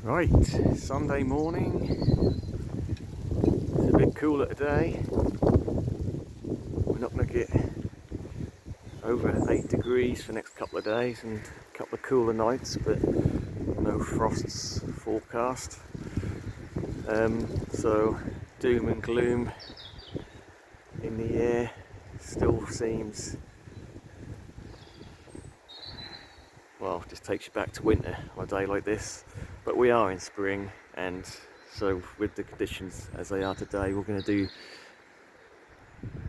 Right, Sunday morning. It's a bit cooler today. We're not going to get over 8 degrees for the next couple of days and a couple of cooler nights, but no frosts forecast. So doom and gloom in the air. Still seems, well, just takes you back to winter on a day like this. But we are in spring, and so with the conditions as they are today, we're going to do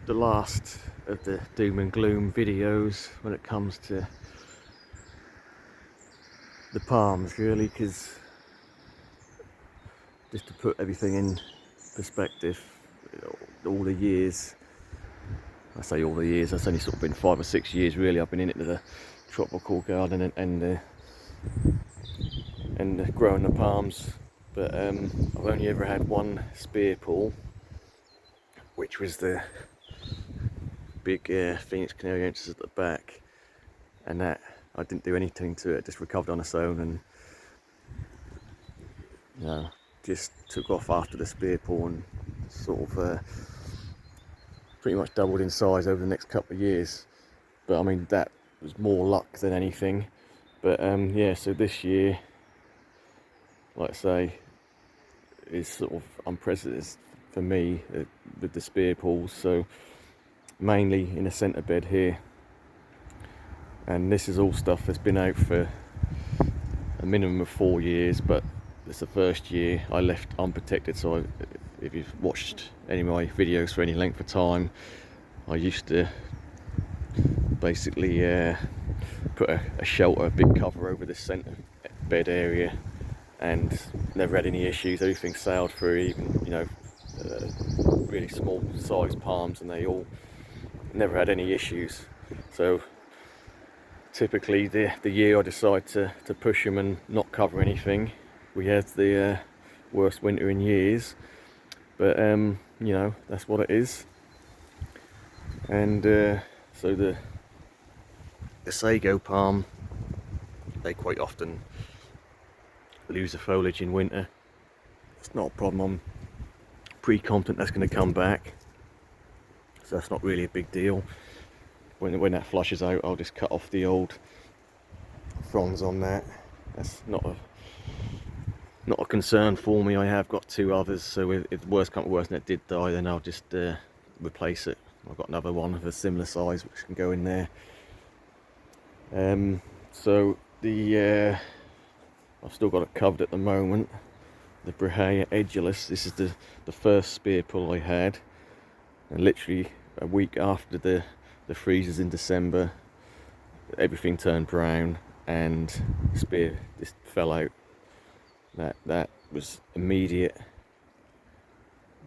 the last of the doom and gloom videos when it comes to the palms, really, because just to put everything in perspective, all the years, I say all the years, that's only sort of been 5 or 6 years really I've been into the tropical garden and growing the palms, but I've only ever had one spear pull, which was the big Phoenix Canariensis at the back, and that I didn't do anything to it, just recovered on its own, and just took off after the spear pull and sort of pretty much doubled in size over the next couple of years. But I mean, that was more luck than anything. But yeah, so this year, like I say, is sort of unprecedented for me with the spear pulls. So mainly in a centre bed here, and this is all stuff that's been out for a minimum of 4 years, but it's the first year I left unprotected. So if you've watched any of my videos for any length of time, I used to basically put a shelter, a big cover over this centre bed area, and never had any issues. Everything sailed through, even really small sized palms, and they all never had any issues. So typically the year I decide to push them and not cover anything, we had the worst winter in years, but that's what it is. And so the sago palm, they quite often lose the foliage in winter. It's not a problem. I'm pretty confident that's going to come back, so that's not really a big deal. When that flushes out, I'll just cut off the old fronds on that. That's not a concern for me. I have got 2 others, so if the worst comes to worst and it did die, then I'll just replace it. I've got another one of a similar size which can go in there. So the I've still got it covered at the moment. The Brahea edulis. This is the first spear pull I had, and literally a week after the freezes in December, everything turned brown and the spear just fell out. That was immediate,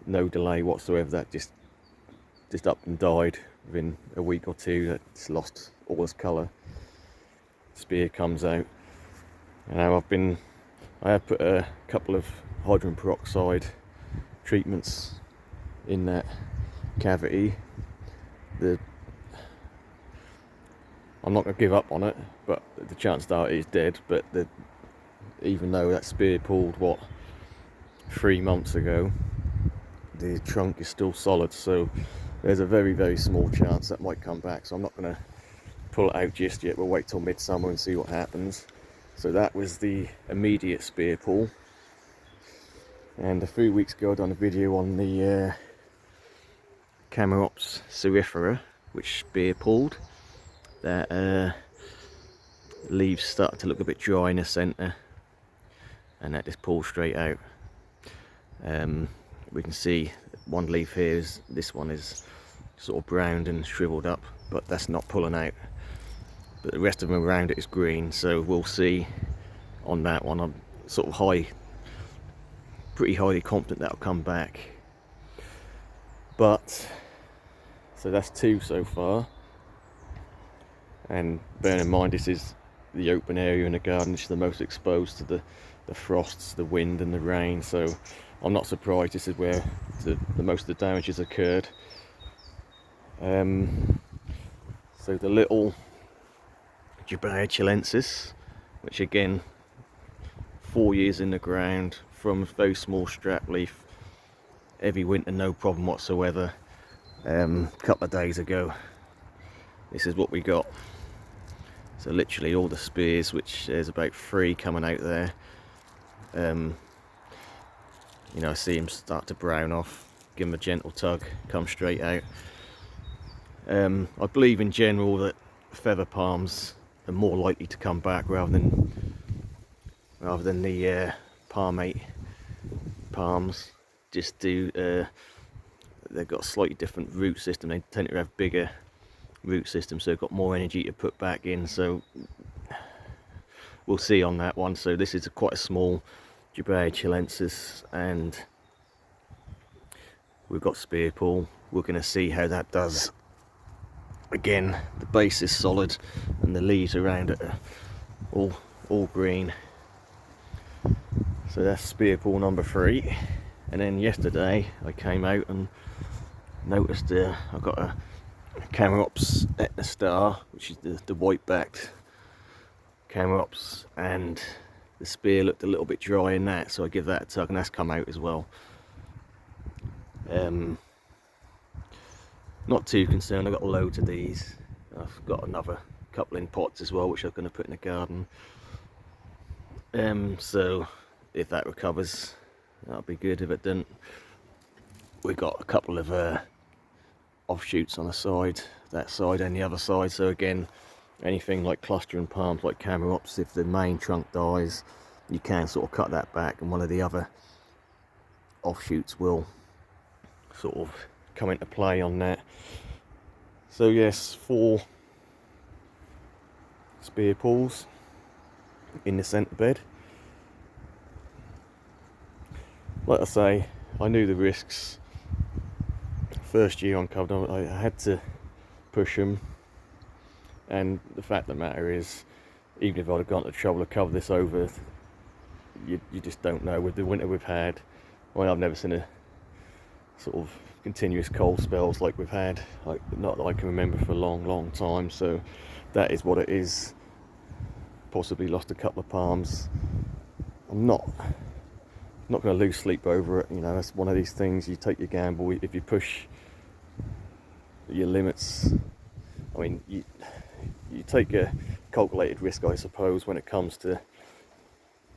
no delay whatsoever. That just up and died within a week or two. That just lost all its colour. Spear comes out. And now I have put a couple of hydrogen peroxide treatments in that cavity. I'm not going to give up on it, but the chance are it is dead. But even though that spear pulled 3 months ago, the trunk is still solid, so there's a very, very small chance that might come back. So I'm not going to pull it out just yet. We'll wait till midsummer and see what happens. So that was the immediate spear pull. And a few weeks ago I done a video on the Chamaerops cerifera, which spear pulled. That leaves started to look a bit dry in the centre, and that just pulled straight out. We can see one leaf here, this one is sort of browned and shriveled up, but that's not pulling out. But the rest of them around it is green, so we'll see on that one. I'm sort of pretty highly confident that'll come back. But so that's 2 so far, and bear in mind this is the open area in the garden, which is the most exposed to the frosts, the wind and the rain, so I'm not surprised this is where the most of the damage has occurred. So the little Jabea chilensis, which again 4 years in the ground from very small strap leaf every winter, no problem whatsoever. A couple of days ago, this is what we got. So literally all the spears, which there's about 3 coming out there. You know, I see them start to brown off. Give them a gentle tug, come straight out. I believe in general that feather palms are more likely to come back rather than the palmate palms. Just they've got a slightly different root system. They tend to have bigger root system, so they've got more energy to put back in. So we'll see on that one. So this is quite a small Jubea chilensis, and we've got Spearpool. We're going to see how that does. Again, the base is solid and the leaves around it are all green. So that's Spearpool number 3. And then yesterday I came out and noticed I've got a Chamaerops Etna Star, which is the white-backed Chamaerops, and the spear looked a little bit dry in that, so I give that a tug, and that's come out as well. Not too concerned. I've got loads of these. I've got another couple in pots as well, which I'm going to put in the garden. So if that recovers, that'll be good. If it doesn't, we've got a couple of offshoots on the side, that side and the other side. So again, anything like clustering palms like Chamaerops, if the main trunk dies, you can sort of cut that back, and one of the other offshoots will sort of come into play on that. So yes, 4 Spearpools in the centre bed. Like I say, I knew the risks. First year on cover, I had to push them, and the fact of the matter is, even if I'd have gone to the trouble to cover this over, you just don't know. With the winter we've had, well, I've never seen a sort of continuous cold spells like we've had, like not that I can remember for a long time. So that is what it is. Possibly lost a couple of palms. I'm not going to lose sleep over it. You know, that's one of these things. You take your gamble. If you push your limits, I mean, you take a calculated risk, I suppose, when it comes to,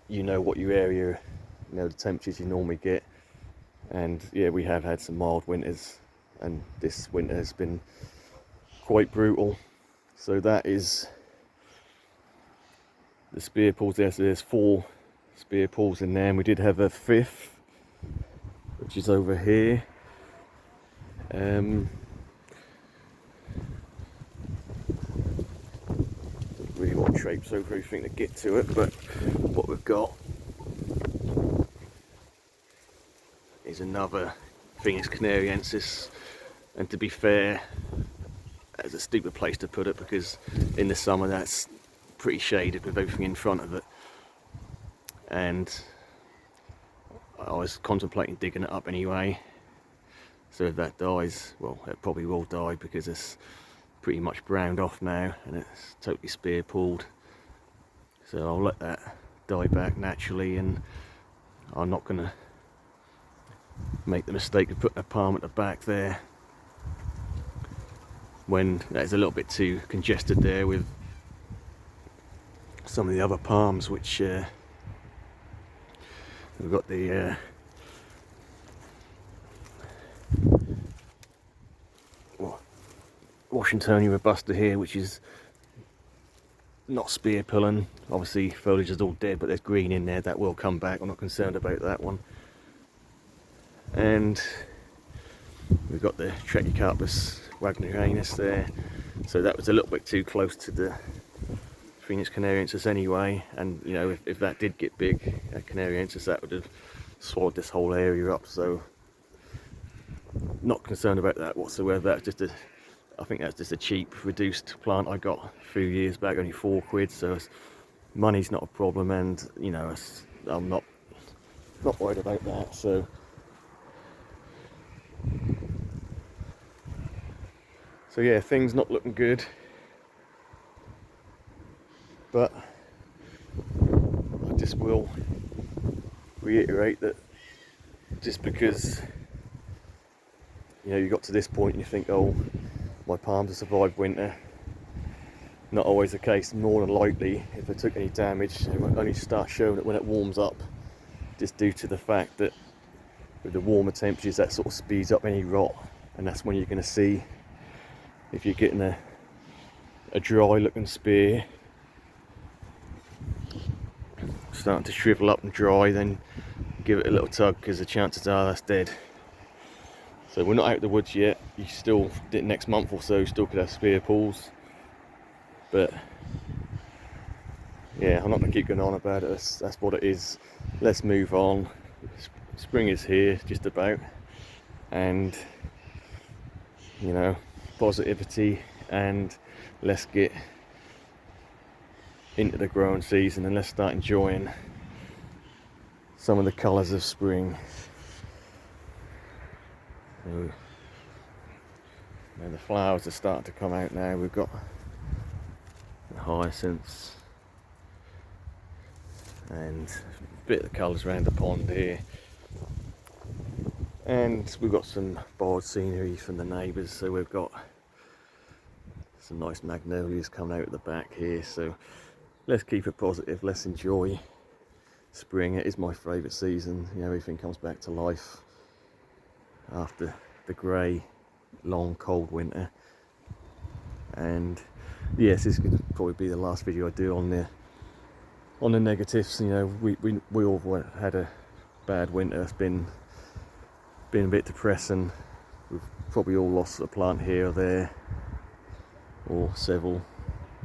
you know, what your area, you know, the temperatures you normally get. And yeah, we have had some mild winters, and this winter has been quite brutal. So that is the Spearpools there. So there's 4 Spearpools in there, and we did have a 5th, which is over here. Don't really want to traipse over everything to get to it, but what we've got is another Phoenix canariensis, and to be fair, that's a stupid place to put it, because in the summer that's pretty shaded with everything in front of it, and I was contemplating digging it up anyway. So if that dies, well, it probably will die, because it's pretty much browned off now and it's totally spear-pulled. So I'll let that die back naturally, and I'm not going to make the mistake of putting a palm at the back there when that's a little bit too congested there with some of the other palms, which we've got the Washingtonia robusta here, which is not spear pulling. Obviously foliage is all dead, but there's green in there that will come back. I'm not concerned about that one. And we've got the Trachycarpus wagnerianus there, so that was a little bit too close to the Phoenix canariensis anyway, and you know, if that did get big, canariensis, that would have swallowed this whole area up. So not concerned about that whatsoever. That's just I think that's just a cheap reduced plant I got a few years back, only £4, so money's not a problem, and you know, I'm not worried about that. So yeah, things not looking good, but I just will reiterate that just because you got to this point and you think, oh, my palms have survived winter, not always the case. More than likely, if they took any damage, they won't only start showing it when it warms up, just due to the fact that with the warmer temperatures that sort of speeds up any rot, and that's when you're going to see if you're getting a dry looking spear starting to shrivel up and dry, then give it a little tug, because the chances are that's dead. So we're not out of the woods yet. You still, next month or so, you still could have spear pulls. But yeah, I'm not going to keep going on about it. That's what it is. Let's move on. Spring is here, just about, and positivity, and let's get into the growing season and let's start enjoying some of the colours of spring. And the flowers are starting to come out now. We've got the hyacinths and a bit of the colours around the pond here, and we've got some borrowed scenery from the neighbours. So we've got some nice magnolias coming out at the back here. So let's keep it positive, let's enjoy spring. It is my favourite season. Everything comes back to life after the grey, long, cold winter. And yes, this is going to probably be the last video I do on the negatives. We all had a bad winter. It's been a bit depressing. We've probably all lost a plant here or there, or several,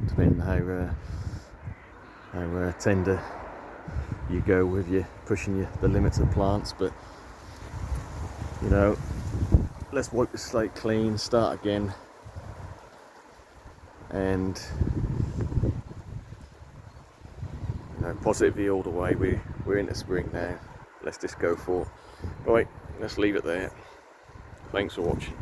depending how tender you go with pushing the limits of plants. But let's wipe the slate clean, start again, and positivity all the way. We're into spring now. Let's just go for it. Right, let's leave it there. Thanks for watching.